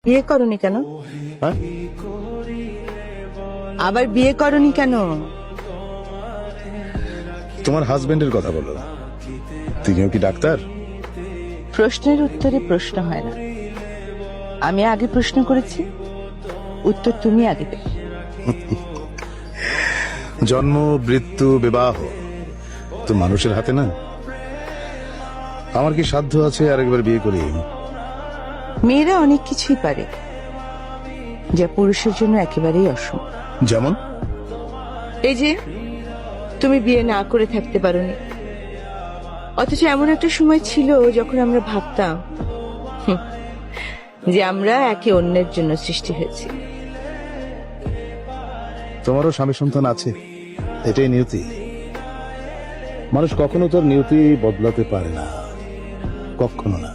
বিয়ে করনি কেন? হ্যাঁ? আবার বিয়ে করনি কেন? তোমার হাজবেন্ডের কথা বলো। তিনিও কি ডাক্তার? প্রশ্নের উত্তরে প্রশ্ন হয় না। আমি আগে প্রশ্ন করেছি, উত্তর তুমি আগে দেবে। জন্ম, মৃত্যু, বিবাহ তো মানুষের হাতে না। আমার কি সাধ্য আছে আরেকবার বিয়ে করি? মেয়েরা অনেক কিছুই পারে, যা পুরুষের জন্য একেবারেই অসম্ভব। যেমন? এই যে তুমি বিয়ে না করে থাকতে পারোনি, অথচ এমন একটা সময় ছিল যখন আমরা ভাবতাম যে আমরা একে অন্যের জন্য সৃষ্টি হয়েছি। তোমারও স্বামী সন্তান আছে, এটাই নিয়তি। মানুষ কখনো তার নিয়তি বদলাতে পারে না, কখনো না।